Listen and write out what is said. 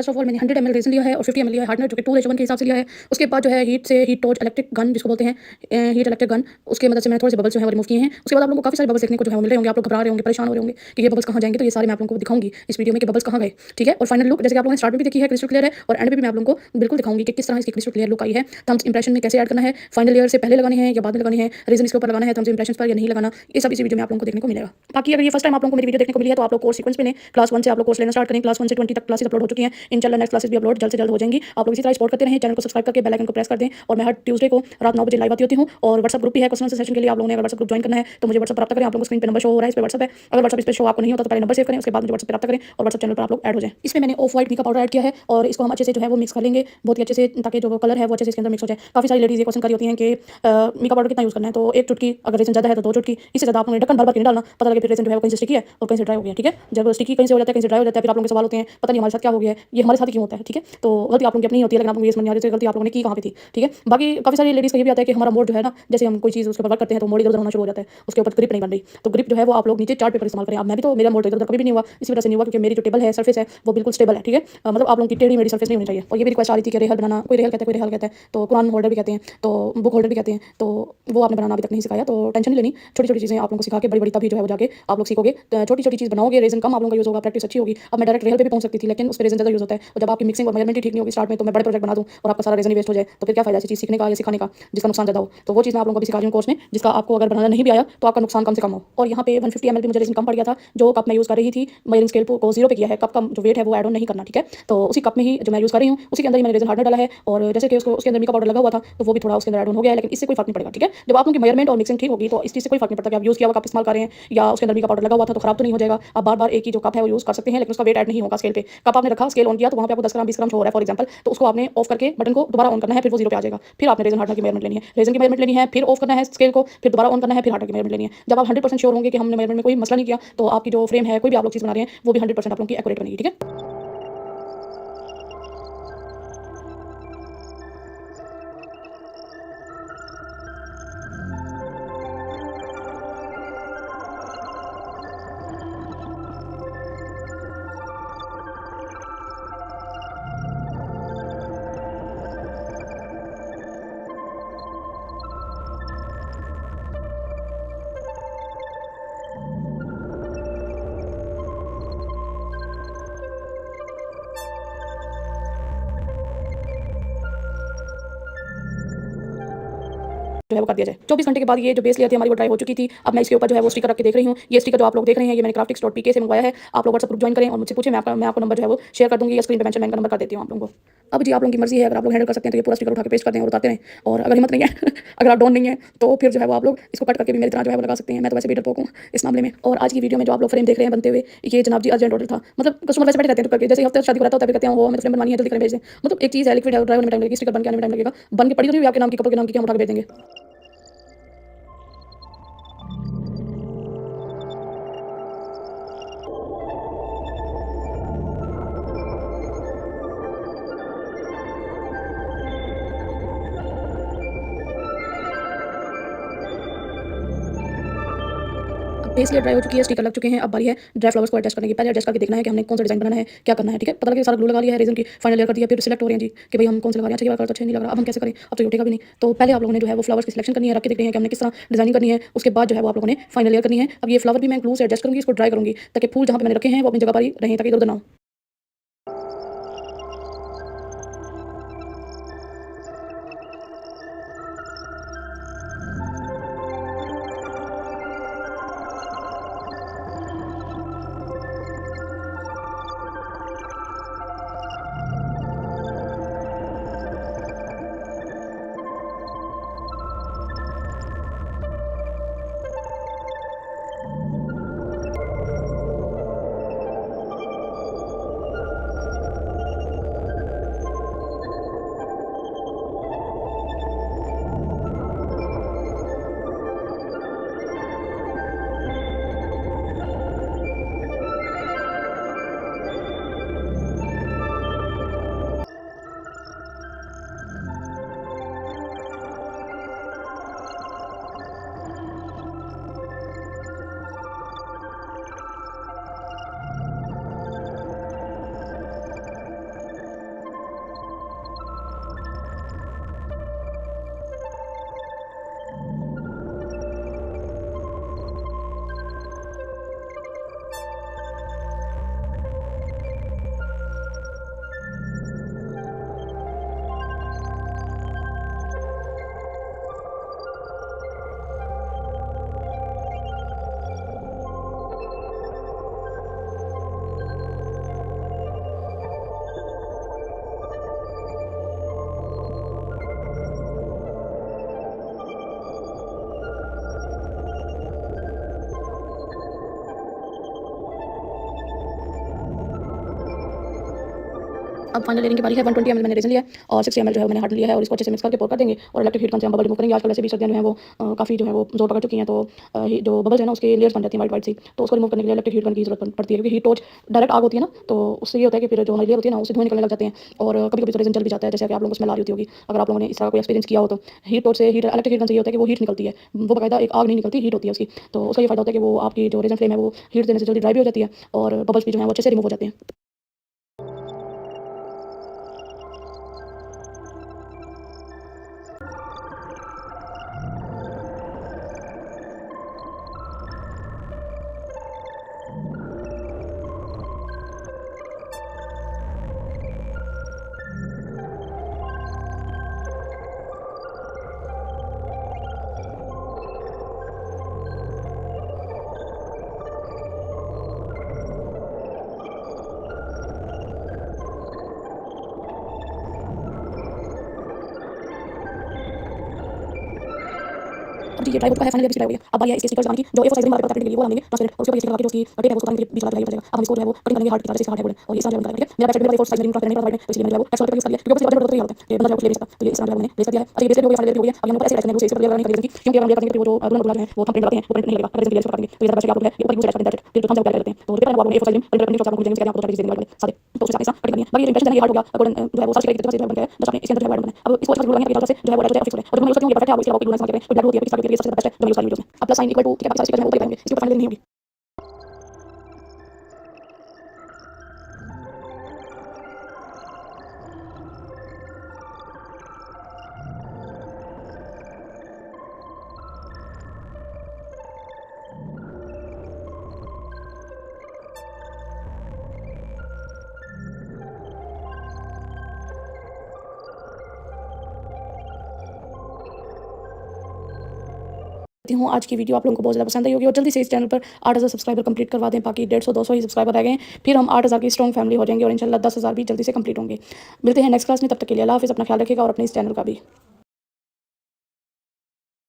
First of all मैंने 100 ml रेज़न लिया है और 50 ml लिया है हार्डनर, जो कि 2:1 के हिसाब से लिया है। उसके बाद जो है हीट टॉर्च इलेक्ट्रिक गन जिसको बोलते हैं, हीट इलेक्ट्रिक गन, उसकी मदद से मैंने थोड़े से बबल्स जो है वो रिमूव किए हैं। उसके बाद आप लोगों को काफ़ी सारे बबल्स देखने को जो है वो मिल रहे होंगे, आप लोग घबरा रहे होंगे, परेशान हो रहे होंगे कि ये बबल्स कहाँ जाएंगे, तो ये सारे मैं आप लोगों को दिखाऊंगी इस वीडियो में कि बबल्स कहाँ गए, ठीक है। और फाइनल लुक जैसे कि आप लोगों ने स्टार्ट में भी देखी है क्रिस्टल क्लियर है, और एंड में भी मैं आप लोगों को बिल्कुल दिखाऊंगी कि किस तरह इसकी क्रिस्टल क्लियर लुक आई है। थम्स इंप्रेशन में कैसे ऐड करना है, फाइनल लेयर से पहले लगाने हैं या बाद में लगाने हैं, रीजन इसके ऊपर लगाना है थम्स इंप्रेशन पर या नहीं लगाना, ये सब इसी वीडियो में आप लोगों को देखने को मिलेगा। बाकी अगर ये फर्स्ट टाइम आप लोगों को मेरी वीडियो देखने को मिली है तो आप लोग कोर्स सीक्वेंस में क्लास 1 से आप लोग कोर्स लेना स्टार्ट करें। क्लास 1 से 20 तक क्लासेस अपलोड हो चुकी हैं, इंशाल्लाह नेक्स्ट क्लासेस भी अपलोड जल्द से जल्द हो जाएंगी। आप लोग इसी तरह सपोर्ट करते रहें, चैनल को सब्सक्राइब करके बेल आइकन को प्रेस कर दें। और मैं हर ट्यूसडे को रात 9 बजे लाइव आती होती हूँ, और व्हाट्सएप ग्रुप भी है क्वेश्चन आंसर सेशन के लिए। आप लोगों ने अगर व्हाट्सएप ग्रुप ज्वाइन करना है तो मुझे व्हाट्सएप पर रब्ता करें। आप लोगों को स्क्रीन पे नंबर शो हो रहा है, इस पे व्हाट्सएप है। अगर व्हाट्सएप इस पे शो आपको नहीं होता तो पहले नंबर सेव करें, उसके बाद मुझे व्हाट्सएप पे रब्ता करें और व्हाट्सएप चैनल पर आप लोग ऐड हो जाएं। इसमें मैंने off white mica powder add किया है और इसको हम अच्छे से जो है वो मिक्स कर लेंगे बहुत ही अच्छे से, ताकि जो कलर है वो अच्छे से इसके अंदर मिक्स हो जाए। काफ़ी सारी लेडीज़ ये क्वेश्चन करी होती हैं कि मीका पाउडर कितना यूज़ करना है, तो एक चुटकी, अगर रेजन ज़्यादा है तो 2 चुटकी, इससे ज़्यादा आप लोगों ने ढक्कन भर भर के नहीं डालना, पता लगे फिर रेजन जो है वो कहीं से स्टिकी है और कहीं से ड्राई हो गया, ठीक है। जब स्टिकी कहीं से हो जाता है कहीं से ड्राई हो जाता है, फिर आप लोगों के सवाल होते हैं पता नहीं हमारे साथ क्या हो गया है, ये हमारे साथ क्यों होता है, ठीक है। तो गलती आप लोगों की अपनी होती है, लेकिन आप लोगों को ये समझ नहीं आ रही है गलती आप लोगों ने की कहाँ पे थी, ठीक है। बाकी काफ़ी सारी लेडीज़ का ये भी आता है कि हमारा मोड जो है ना, जैसे हम कोई चीज़ उसके ऊपर वर्क करते हैं तो मोड इधर उधर होना शुरू हो जाता है, उसके ऊपर ग्रिप नहीं बन रही, तो ग्रिप जो है वो आप लोग नीचे चार्ट पेपर इस्तेमाल करें। अब मैं भी तो, मेरा मोड इधर उधर कभी भी नहीं हुआ, इसी वजह से नहीं हुआ क्योंकि मेरी जो टेबल है, सरफेस है, वो बिल्कुल स्टेबल है, ठीक है। मतलब आप लोगों की टेढ़ी मेरी सरफेस नहीं होनी चाहिए। और ये भी रिक्वेस्ट आ रही थी कि रेहल बनाना, कोई रेहल कहता है कोई रेहल कहता है, तो कुरान होल्डर भी कहते हैं, तो बुक होल्डर भी कहते हैं, तो वो आपने बनाना अभी तक नहीं सिखाया, तो टेंशन नहीं लेनी। छोटी छोटी चीज़ें आप लोगों को सिखा के बड़ी बड़ी तभी जो है वो जाके आप लोग सीखोगे। छोटी छोटी चीज़ बनाओगे, रेजन कम आप लोगों का यूज़ होगा, प्रैक्टिस अच्छी होगी। अब मैं डायरेक्ट रेहल पे भी पहुंच सकती थी, लेकिन उस पर रेजन ज़्यादा यूज़ होता है, और जब आपकी मिक्सिंग और मेजरमेंट ही ठीक नहीं होगी स्टार्ट में, तो मैं बड़े प्रोजेक्ट बना दूँ और आपका सारा रेजन ही वेस्ट हो जाए, तो फिर क्या फायदा ऐसी चीज़ सीखने का या सिखाने का जिसका नुकसान ज़्यादा हो। तो वो चीज़ मैं आप लोगों को भी सिखा रही हूँ कोर्स में, जिसका आपको अगर बनाना नहीं भी आया तो आपका नुकसान कम से कम हो। और यहाँ पे 150 ml भी मुझे रेजन कम पड़ गया था, जो कप मैं यूज़ कर रही थी, मेजरिंग स्केल को 0 पे किया है, कप का जो वेट है वो ऐड ऑन नहीं करना, ठीक है। तो उसी कप में ही जो मैं यूज़ कर रही हूँ उसी के अंदर ही मैंने रेजन हार्डनर डाला है, और जैसे कि उसके अंदर मीका पाउडर लगा हुआ था तो वो भी थोड़ा उसके अंदर ऐड ऑन हो गया है, लेकिन इससे कोई फर्क नहीं पड़ेगा, ठीक है। जब आप उनकी मेजरमेंट और मिक्सिंग ठीक होगी तो इस चीज़ से कोई फर्क नहीं पड़ता कि आप यूज़ किया हुआ कप इस्तेमाल कर रहे हैं या उसके अंदर मीका पाउडर लगा हुआ था, तो खराब तो नहीं हो जाएगा। आप बार बार एक ही जो कप है वो यूज़ कर सकते हैं, लेकिन उसका वेट ऐड नहीं होगा स्केल पे। कप आपने रखा, स्केल ऑन किया, तो वहाँ पे आपको 10 ग्राम 20 ग्राम शो हो रहा है फॉर एग्जाम्पल, तो उसको आपने ऑफ करके बटन को दोबारा ऑन करना है, फिर वो 0 पे आ जाएगा। फिर आपने रेजन हार्डनर की मेजरमेंट लेनी है, रेजन की मेजरमेंट लेनी है, फिर ऑफ करना है स्केल को, फिर दोबारा ऑन करना है, फिर हार्डनर की मेजरमेंट लेनी है। जब आप 100% श्योर होंगे कि हमने मेजरमेंट में कोई मसला नहीं किया, तो आपकी जो फ्रेम है, कोई भी आप लोग चीज़ बना रहे हैं, वो भी 100% आप लोगों की एक्यूरेट बनेगी, ठीक है। जो है वो कर दिया जाए। 24 घंटे के बाद ये जो बेस लेयर थी हमारी वो ड्राई हो चुकी थी। अब मैं इसके ऊपर जो है वो स्टिकर रख के देख रही हूँ। ये स्टिकर जो आप लोग देख रहे हैं ये मैंने craftix.pk से मंगवाया है। आप लोग व्हाट्सएप ग्रुप ज्वाइन करें और मुझसे पूछें, मैं आपको नंबर जो है वो शेयर कर दूँगी या स्क्रीन पे मेंशन मैं इनका नंबर कर देती हूँ आप लोगों को। अब जी आप लोगों की मर्जी है, अगर आप लोग हैंडल कर सकते हैं तो ये पूरा स्टिकर उठा के पेस्ट कर दें और उतारते रहें, और अगर हिम्मत नहीं है अगर आप डॉन नहीं है तो फिर जो है वो आप लोग इसको कट करके भी मेरी तरह जो है वो लगा सकते हैं। मैं तो वैसे भी डरपोक हूँ इस मामले में। और आज की वीडियो में जो आप लोग फ्रेम देख रहे हैं बनते हुए, ये जनाब जी अर्जेंट ऑर्डर था। मतलब कस्टमर वैसे बैठे रहते हैं तो करके, जैसे हफ्ते शादी को रहता है कहते हैं वो हमें फ्रेम बनवानी है जल्दी करें भेज दें। मतलब एक चीज़ है, लिक्विड है, ड्राई होने में टाइम लगेगा, स्टिकर बन के आने में टाइम लगेगा, बन के पड़ी तो नहीं हुई आपके नाम की, कपड़े के नाम की, हम उठा के भेज देंगे। बेस लेयर ड्राई हो चुकी है, स्टिकर लग चुके हैं, अब बारी है ड्राई फ्लावर्स को एडजस्ट करने की। पहले एडजस्ट करके देखना है कि हमने कौन सा डिजाइन बनाना है, क्या करना है, ठीक है। पता लगे सारा ग्लू लगा लिया है, रेजन की फाइनल लेयर कर दिया, फिर सिलेक्ट हो रहे हैं जी कि भाई हम कौन सा लगा रहे हैं, अच्छा ये वाला तो अच्छा नहीं लग रहा, अब हम कैसे करें, अब तो ये उठेगा भी नहीं। तो पहले आप लोगों ने जो है वो फ्लावर्स की सिलेक्शन करनी है, रख के देखते हैं कि हमने किस तरह डिजाइनिंग करनी है। उसके बाद जो है वो आप लोगों ने फाइनल लेयर करनी है। अब ये फ्लावर भी मैं ग्लू से एडजस्ट करूंगी, इसको ड्राई करूंगी ताकि फूल जहाँ पे मैंने रखे हैं वो अपनी जगह पर ही रहें, ताकि इधर उधर ना हो। अब फाइनल लेने की बारी है। 120 ml मैंने रेज़न लिया है और 60 ml जो है मैंने हार्डन लिया है और इसको अच्छे से मिक्स करके पोर कर देंगे और इलेक्ट्रिक हीट गन से हम बबल रिमूव करेंगे। आजकल वैसे भी सर्दियाँ जो हैं वो काफ़ी जो है वो ज़ोर पकड़ चुकी हैं, तो जो बबल्स है ना उसके लेयर्स बन जाती हैं वाइट वाइट सी, तो उसको रिमूव करने के लिए इलेक्ट्रिक हीट गन की ज़रूरत पड़ती है, क्योंकि हीट टॉर्च डायरेक्ट आग होती है ना, तो उससे ये होता है कि फिर जो हमारी लेयर होती है ना उससे धुएँ निकलने लग जाते हैं और कभी कभी तो रेज़न जल भी जाता है, जैसे कि आप लोगों को स्मेल आ रही होती होगी अगर आप लोगों ने इस तरह कोई एक्सपीरियंस किया हो। तो हीट टॉर्च से हीट इलेक्ट्रिक हीट गन से ये होता है कि वो हीट निकलती है, वो बाकायदा एक आग नहीं निकलती, हीट होती है उसकी, तो उसका ये फ़ायदा होता है कि वो आपकी जो रेज़न फ्लेम है वो हीट देने से जल्दी ड्राई भी हो जाती है और बबल्स भी जो है वो अच्छे से रिमूव हो जाते हैं। अब जी ये ड्राई हो चुका है, फाइनली अब इसकी ड्राई हो गई है। अब बारी है इसके स्टिकर्स लगाने की, जो A4 साइज़ में हमारे पास के लिए वो लगाएंगे ट्रांसपेरेंट, और उसके ऊपर ये स्टिकर लगा के जो उसकी टेप है उसको लगाने के लिए बीच वाला पहले पड़ेगा। अब हम इसको जो है वो कटिंग करेंगे हार्ड की तरह से, हार्ड है वुडन, और ये इस तरह जो है निकालेंगे। मेरा बैक साइड में A4 साइज़ में ट्रांसपेरेंट नहीं था, तो इसलिए मैंने जो है वो टेक्सचर पेपर यूज़ कर लिया, क्योंकि उससे वजन बढ़ होता है ये बंदा जो है कुछ ले नहीं सकता, तो ये इस तरह जो है मैंने प्लेस कर दिया है। अच्छा ये बेस हो गई, फाइनल हो गई है। अब हम ऊपर ऐसे रखते हैं उसे इस पर लगाने की, क्योंकि अगर हम लेयर करेंगे तो वो जो अधूरा जो है वो हम प्रिंट लगाते हैं वो प्रिंट नहीं लगेगा, अगर इसके लिए इसको काटेंगे तो ये ज़्यादा बेस्ट आप लोग है ये ऊपर यूज़ करते हैं फिर जो हम जो करते हैं, तो रिपेयर है वो आप लोग A4 साइज़ में प्रिंट प्रिंट जो आप लोग जाएंगे आपको चार्जेस देने वाले सारे, तो उसके साथ कटिंग करनी है। बाकी ये इंप्रेशन है, ये हार्ड हो गया गोल्डन जो है वो सारी तरह से बन गया है, जब आपने इसके अंदर जो है बना है। अब इसको अच्छे से लगाएंगे ताकि जो है वो फिक्स हो जाए, और जो मैं यूज़ करती हूँ ये परफेक्ट है, आप इसके अलावा कोई यूज़ नहीं करते, तो ब्लैक होती है इसका सबसे बेस्ट है जो मैं यूज़ सारी वीडियोस में। अब प्लस साइन इक्वल टू ठीक है, बाकी सारी चीज़ें ऊपर लगाएंगे, इसके ऊपर फाइनल नहीं होगी। हूँ आज की वीडियो आप लोगों को बहुत ज़्यादा पसंद आई होगी और जल्दी से इस चैनल पर 8000 सब्सक्राइबर कंप्लीट करवा दें, बाकी 150-200 ही सब्सक्राइबर रह गए हैं, फिर हम 8000 की स्ट्रॉन्ग फैमिली हो जाएंगे और इंशाल्लाह 10,000 भी जल्दी से कंप्लीट होंगे। मिलते हैं नेक्स्ट क्लास में, तब तक के लिए अल्लाह हाफ़िज़, अपना ख्याल रखिएगा और अपने इस चैनल का भी।